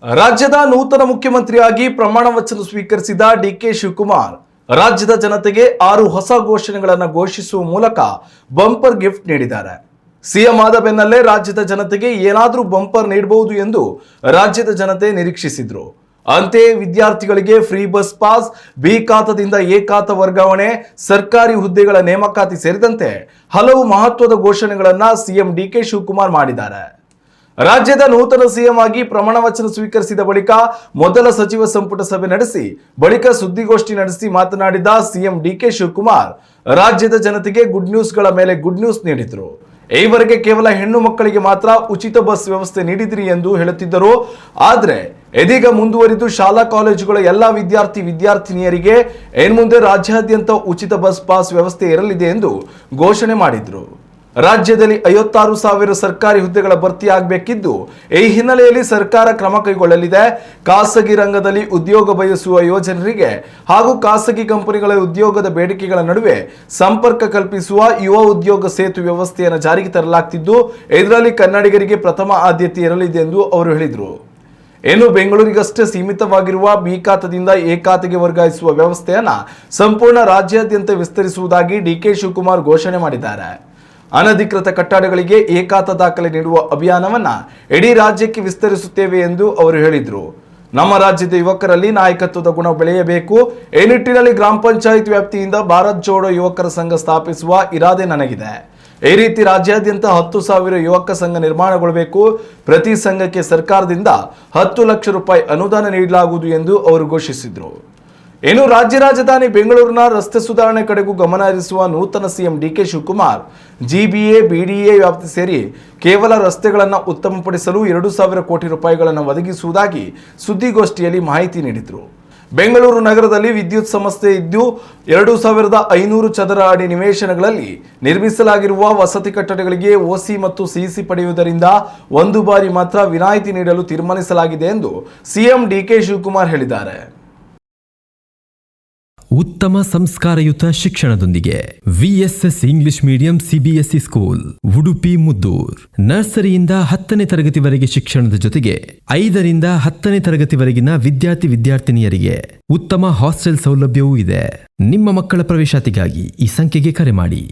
ರಾಜ್ಯದ ನೂತನ ಮುಖ್ಯಮಂತ್ರಿಯಾಗಿ ಪ್ರಮಾಣ ವಚನ ಸ್ವೀಕರಿಸಿದ ಡಿಕೆ ಶಿವಕುಮಾರ್ ರಾಜ್ಯದ ಜನತೆಗೆ 6 ಹೊಸ ಘೋಷಣೆಗಳನ್ನು ಘೋಷಿಸುವ ಮೂಲಕ ಬಂಪರ್ ಗಿಫ್ಟ್ ನೀಡಿದ್ದಾರೆ. ಸಿಎಂ ಆದ ಬೆನ್ನಲ್ಲೇ ರಾಜ್ಯದ ಜನತೆಗೆ ಏನಾದರೂ ಬಂಪರ್ ನೀಡಬಹುದು ಎಂದು ರಾಜ್ಯದ ಜನತೆ ನಿರೀಕ್ಷಿಸಿದ್ರು. ಅಂತೆಯೇ ವಿದ್ಯಾರ್ಥಿಗಳಿಗೆ ಫ್ರೀ ಬಸ್ ಪಾಸ್, ಬಿ ಖಾತಾದಿಂದ ಎ ಖಾತಾ ವರ್ಗಾವಣೆ, ಸರ್ಕಾರಿ ಹುದ್ದೆಗಳ ನೇಮಕಾತಿ ಸೇರಿದಂತೆ ಹಲವು ಮಹತ್ವದ ಘೋಷಣೆಗಳನ್ನು ಸಿಎಂ ಡಿಕೆ ಶಿವಕುಮಾರ್ ಮಾಡಿದ್ದಾರೆ. ರಾಜ್ಯದ ನೂತನ ಸಿಎಂ ಆಗಿ ಪ್ರಮಾಣ ವಚನ ಸ್ವೀಕರಿಸಿದ ಬಳಿಕ ಮೊದಲ ಸಚಿವ ಸಂಪುಟ ಸಭೆ ನಡೆಸಿ ಬಳಿಕ ಸುದ್ದಿಗೋಷ್ಠಿ ನಡೆಸಿ ಮಾತನಾಡಿದ ಸಿಎಂ ಡಿಕೆ ಶಿವಕುಮಾರ್ ರಾಜ್ಯದ ಜನತೆಗೆ ಗುಡ್ ನ್ಯೂಸ್ಗಳ ಮೇಲೆ ಗುಡ್ ನ್ಯೂಸ್ ನೀಡಿದರು. ಈವರೆಗೆ ಕೇವಲ ಹೆಣ್ಣು ಮಕ್ಕಳಿಗೆ ಮಾತ್ರ ಉಚಿತ ಬಸ್ ವ್ಯವಸ್ಥೆ ನೀಡಿದ್ರಿ ಎಂದು ಹೇಳುತ್ತಿದ್ದರು. ಆದರೆ ಇದೀಗ ಮುಂದುವರಿದು ಶಾಲಾ ಕಾಲೇಜುಗಳ ಎಲ್ಲ ವಿದ್ಯಾರ್ಥಿನಿಯರಿಗೆ ಇನ್ಮುಂದೆ ರಾಜ್ಯಾದ್ಯಂತ ಉಚಿತ ಬಸ್ ಪಾಸ್ ವ್ಯವಸ್ಥೆ ಇರಲಿದೆ ಎಂದು ಘೋಷಣೆ ಮಾಡಿದರು. ರಾಜ್ಯದಲ್ಲಿ 56,000 ಸರ್ಕಾರಿ ಹುದ್ದೆಗಳ ಭರ್ತಿಯಾಗಬೇಕಿದ್ದು ಈ ಹಿನ್ನೆಲೆಯಲ್ಲಿ ಸರ್ಕಾರ ಕ್ರಮ ಕೈಗೊಳ್ಳಲಿದೆ. ಖಾಸಗಿ ರಂಗದಲ್ಲಿ ಉದ್ಯೋಗ ಬಯಸುವ ಯುವಜನರಿಗೆ ಹಾಗೂ ಖಾಸಗಿ ಕಂಪನಿಗಳ ಉದ್ಯೋಗದ ಬೇಡಿಕೆಗಳ ನಡುವೆ ಸಂಪರ್ಕ ಕಲ್ಪಿಸುವ ಯುವ ಉದ್ಯೋಗ ಸೇತು ವ್ಯವಸ್ಥೆಯನ್ನು ಜಾರಿಗೆ ತರಲಾಗುತ್ತಿದ್ದು ಇದರಲ್ಲಿ ಕನ್ನಡಿಗರಿಗೆ ಪ್ರಥಮ ಆದ್ಯತೆ ಇರಲಿದೆ ಎಂದು ಅವರು ಹೇಳಿದರು. ಇನ್ನು ಬೆಂಗಳೂರಿಗಷ್ಟೇ ಸೀಮಿತವಾಗಿರುವ ಬಿ ಖಾತಾದಿಂದ ಎ ಖಾತೆಗೆ ವರ್ಗಾಯಿಸುವ ವ್ಯವಸ್ಥೆಯನ್ನು ಸಂಪೂರ್ಣ ರಾಜ್ಯಾದ್ಯಂತ ವಿಸ್ತರಿಸುವುದಾಗಿ ಡಿಕೆ ಶಿವಕುಮಾರ್ ಘೋಷಣೆ ಮಾಡಿದ್ದಾರೆ. ಅನಧಿಕೃತ ಕಟ್ಟಡಗಳಿಗೆ ಎ ಖಾತಾ ದಾಖಲೆ ನೀಡುವ ಅಭಿಯಾನವನ್ನು ಇಡೀ ರಾಜ್ಯಕ್ಕೆ ವಿಸ್ತರಿಸುತ್ತೇವೆ ಎಂದು ಅವರು ಹೇಳಿದರು. ನಮ್ಮ ರಾಜ್ಯದ ಯುವಕರಲ್ಲಿ ನಾಯಕತ್ವದ ಗುಣ ಬೆಳೆಯಬೇಕು. ಈ ನಿಟ್ಟಿನಲ್ಲಿ ಗ್ರಾಮ ಪಂಚಾಯತ್ ವ್ಯಾಪ್ತಿಯಿಂದ ಭಾರತ್ ಜೋಡೋ ಯುವಕರ ಸಂಘ ಸ್ಥಾಪಿಸುವ ಇರಾದೆ ನನಗಿದೆ. ಈ ರೀತಿ ರಾಜ್ಯಾದ್ಯಂತ 10,000 ಯುವಕ ಸಂಘ ನಿರ್ಮಾಣಗೊಳ್ಳಬೇಕು. ಪ್ರತಿ ಸಂಘಕ್ಕೆ ಸರ್ಕಾರದಿಂದ 10 ಲಕ್ಷ ರೂಪಾಯಿ ಅನುದಾನ ನೀಡಲಾಗುವುದು ಎಂದು ಅವರು ಘೋಷಿಸಿದರು. ಇನ್ನು ರಾಜ್ಯ ರಾಜಧಾನಿ ಬೆಂಗಳೂರಿನ ರಸ್ತೆ ಸುಧಾರಣೆ ಕಡೆಗೂ ಗಮನ ಹರಿಸುವ ನೂತನ CM DK Shivakumar GBA BDA ವ್ಯಾಪ್ತಿ ಸೇರಿ ಕೇವಲ ರಸ್ತೆಗಳನ್ನು ಉತ್ತಮಪಡಿಸಲು 2,000 ಕೋಟಿ ರೂಪಾಯಿಗಳನ್ನು ಒದಗಿಸುವುದಾಗಿ ಸುದ್ದಿಗೋಷ್ಠಿಯಲ್ಲಿ ಮಾಹಿತಿ ನೀಡಿದರು. ಬೆಂಗಳೂರು ನಗರದಲ್ಲಿ ವಿದ್ಯುತ್ ಸಮಸ್ಯೆ ಇದ್ದು 2,500 ಚದರ ಅಡಿ ನಿವೇಶನಗಳಲ್ಲಿ ನಿರ್ಮಿಸಲಾಗಿರುವ ವಸತಿ ಕಟ್ಟಡಗಳಿಗೆ ಓಸಿ ಮತ್ತು ಸಿಸಿ ಪಡೆಯುವುದರಿಂದ ಒಂದು ಬಾರಿ ಮಾತ್ರ ವಿನಾಯಿತಿ ನೀಡಲು ತೀರ್ಮಾನಿಸಲಾಗಿದೆ ಎಂದು ಸಿಎಂ ಡಿಕೆ ಶಿವಕುಮಾರ್ ಹೇಳಿದ್ದಾರೆ. ಉತ್ತಮ ಸಂಸ್ಕಾರಯುತ ಶಿಕ್ಷಣದೊಂದಿಗೆ VSS English medium CBSE school Udupi Muddur. ನರ್ಸರಿಯಿಂದ 10ನೇ ತರಗತಿವರೆಗೆ ಶಿಕ್ಷಣದ ಜೊತೆಗೆ 5ರಿಂದ 10ನೇ ತರಗತಿವರೆಗಿನ ವಿದ್ಯಾರ್ಥಿನಿಯರಿಗೆ ಉತ್ತಮ ಹಾಸ್ಟೆಲ್ ಸೌಲಭ್ಯವೂ ಇದೆ. ನಿಮ್ಮ ಮಕ್ಕಳ ಪ್ರವೇಶಾತಿಗಾಗಿ ಈ ಸಂಖ್ಯೆಗೆ ಕರೆ ಮಾಡಿ.